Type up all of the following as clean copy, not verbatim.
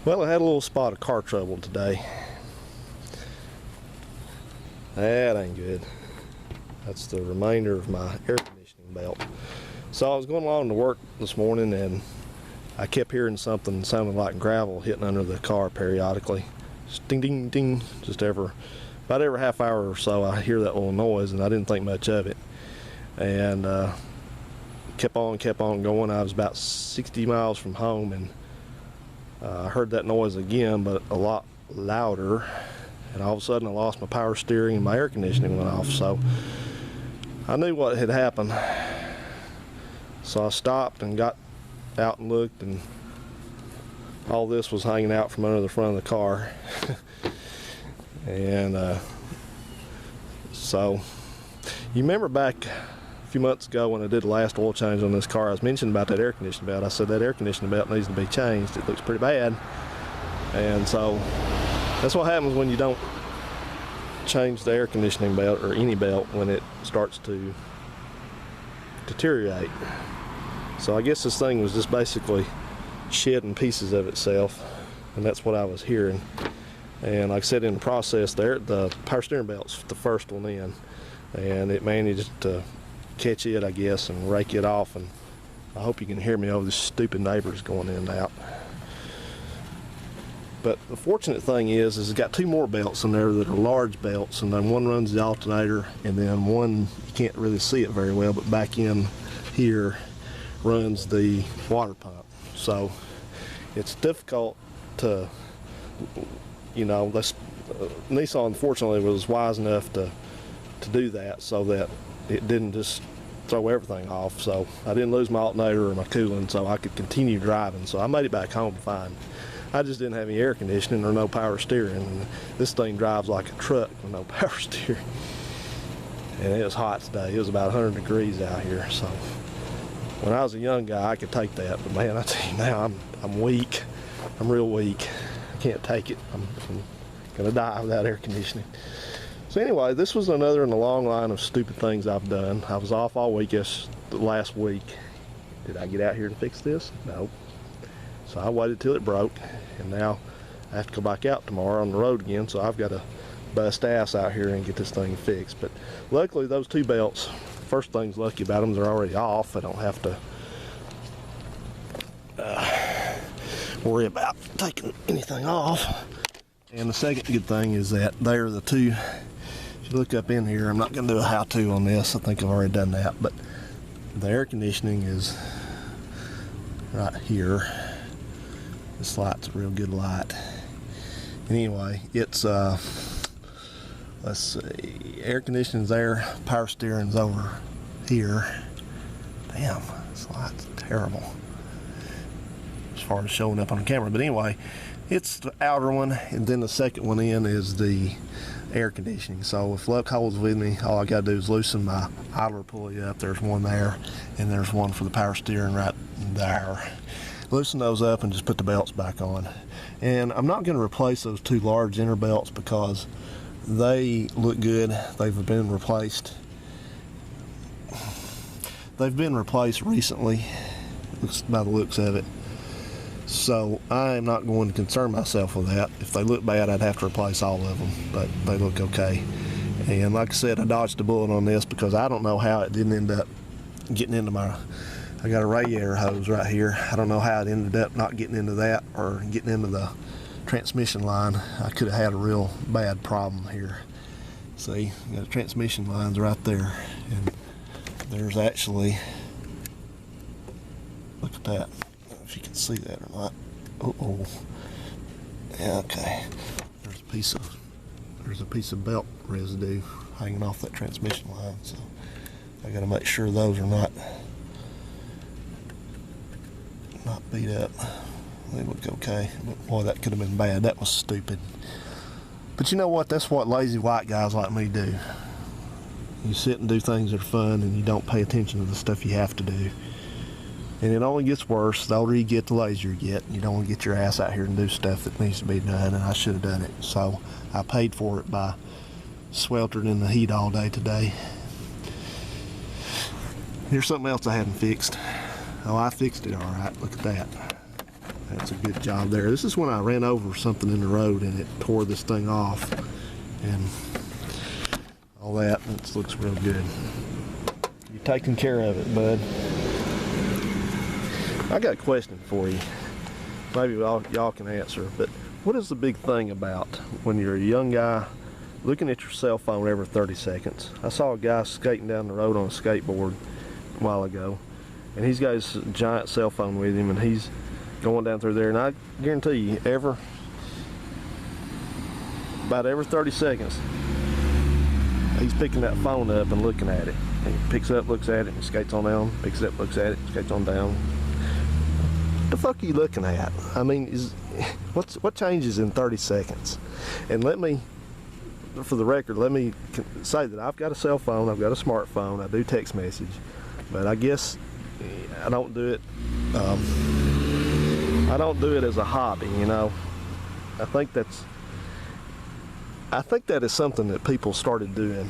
Well, I had a little spot of car trouble today. That ain't good. That's the remainder of my air conditioning belt. So I was going along to work this morning and I kept hearing something sounding like gravel hitting under the car periodically. Just ding, ding, ding. Just about every half hour or so I hear that little noise, and I didn't think much of it. And kept on going. I was about 60 miles from home, and I heard that noise again, but a lot louder. And all of a sudden I lost my power steering and my air conditioning went off. So I knew what had happened. So I stopped and got out and looked, and all this was hanging out from under the front of the car. And so you remember back a few months ago when I did the last oil change on this car, I was mentioning about that air conditioning belt. I said that air conditioning belt needs to be changed. It looks pretty bad. And so that's what happens when you don't change the air conditioning belt, or any belt, when it starts to deteriorate. So I guess this thing was just basically shedding pieces of itself, and that's what I was hearing. And like I said, in the process there, the power steering belt's the first one in, and it managed to catch it, I guess, and rake it off. And I hope you can hear me over the stupid neighbors going in and out. But the fortunate thing is it's got two more belts in there that are large belts, and then one runs the alternator, and then one, you can't really see it very well, but back in here runs the water pump. So it's difficult to, Nissan fortunately was wise enough to do that so that it didn't just throw everything off. So I didn't lose my alternator or my coolant, so I could continue driving. So I made it back home fine. I just didn't have any air conditioning or no power steering, and this thing drives like a truck with no power steering. And it was hot today. It was about 100 degrees out here. So when I was a young guy, I could take that, but man, I tell you now, I'm weak. I'm real weak. I can't take it. I'm gonna die without air conditioning. So anyway, this was another in the long line of stupid things I've done. I was off all week last week. Did I get out here to fix this? No. So I waited till it broke, and now I have to go back out tomorrow on the road again, so I've got to bust ass out here and get this thing fixed. But luckily those two belts, first thing's lucky about them, they're already off. I don't have to worry about taking anything off. And the second good thing is that they're the two, if you look up in here, I'm not going to do a how-to on this, I think I've already done that, but the air conditioning is right here. This light's a real good light. Anyway, it's let's see, air conditioning's there, power steering's over here. Damn, this light's terrible as far as showing up on the camera. But anyway, it's the outer one, and then the second one in is the air conditioning. So if luck holds with me, all I gotta do is loosen my idler pulley up. There's one there, and there's one for the power steering right there. Loosen those up and just put the belts back on. And I'm not going to replace those two large inner belts because they look good. They've been replaced. They've been replaced recently, by the looks of it. So I am not going to concern myself with that. If they look bad, I'd have to replace all of them, but they look okay. And like I said, I dodged a bullet on this because I don't know how it didn't end up getting into my, I got a radiator hose right here. I don't know how it ended up not getting into that or getting into the transmission line. I could have had a real bad problem here. See, you got the transmission lines right there, and there's actually, look at that. I don't know if you can see that or not. Uh-oh. Yeah, okay. There's a piece of belt residue hanging off that transmission line, so I got to make sure those are not beat up. They look okay, but boy, that could have been bad. That was stupid. But you know what? That's what lazy white guys like me do. You sit and do things that are fun, and you don't pay attention to the stuff you have to do. And it only gets worse. The older you get, the lazier you get. You don't want to get your ass out here and do stuff that needs to be done, and I should have done it. So I paid for it by sweltering in the heat all day today. Here's something else I hadn't fixed. Oh, I fixed it all right. Look at that. That's a good job there. This is when I ran over something in the road and it tore this thing off and all that. It looks real good. You're taking care of it, bud. I got a question for you. Maybe y'all can answer, but what is the big thing about when you're a young guy looking at your cell phone every 30 seconds? I saw a guy skating down the road on a skateboard a while ago, and he's got his giant cell phone with him, and he's going down through there, and I guarantee you, about every 30 seconds, he's picking that phone up and looking at it. He picks it up, looks at it, and skates on down, picks it up, looks at it, skates on down. What the fuck are you looking at? I mean, what changes in 30 seconds? And let me, for the record, let me say that I've got a cell phone, I've got a smartphone, I do text message, but I guess I don't do it. I don't do it as a hobby, you know. I think that is something that people started doing.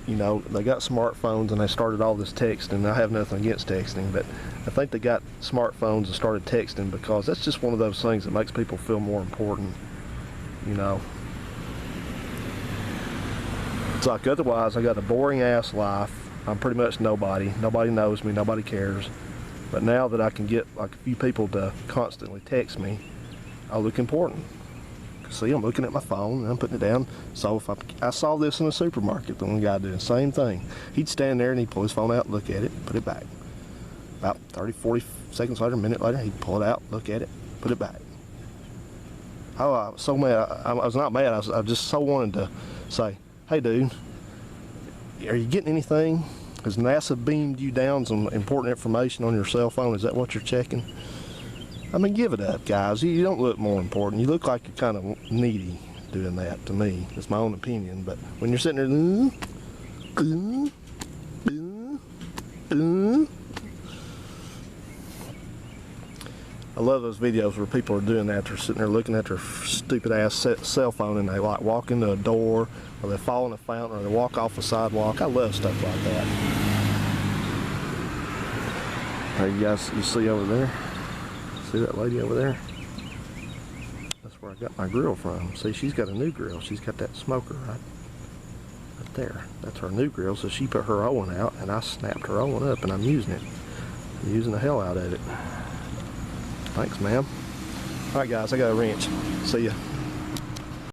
You know, they got smartphones and they started all this texting. I have nothing against texting, but I think they got smartphones and started texting because that's just one of those things that makes people feel more important, you know. It's like otherwise I got a boring ass life. I'm pretty much nobody. Nobody knows me, nobody cares. But now that I can get like a few people to constantly text me, I look important. See, I'm looking at my phone and I'm putting it down. So if I saw this in a supermarket, the one guy doing the same thing. He'd stand there and he'd pull his phone out, look at it, put it back. About 30, 40 seconds later, a minute later, he'd pull it out, look at it, put it back. Oh, I was so mad. I was not mad. I just so wanted to say, hey dude, are you getting anything? Has NASA beamed you down some important information on your cell phone? Is that what you're checking? I mean, give it up, guys. You don't look more important. You look like you're kind of needy doing that, to me. It's my own opinion. But when you're sitting there, I love those videos where people are doing that. They're sitting there looking at their stupid ass cell phone and they like walk into a door or they fall in a fountain or they walk off a sidewalk. I love stuff like that. Hey, you guys, you see over there? See that lady over there? That's where I got my grill from. See, she's got a new grill. She's got that smoker right there. That's her new grill. So she put her old one out and I snapped her old one up and I'm using it. I'm using the hell out of it. Thanks, ma'am. All right, guys, I got a wrench. See ya.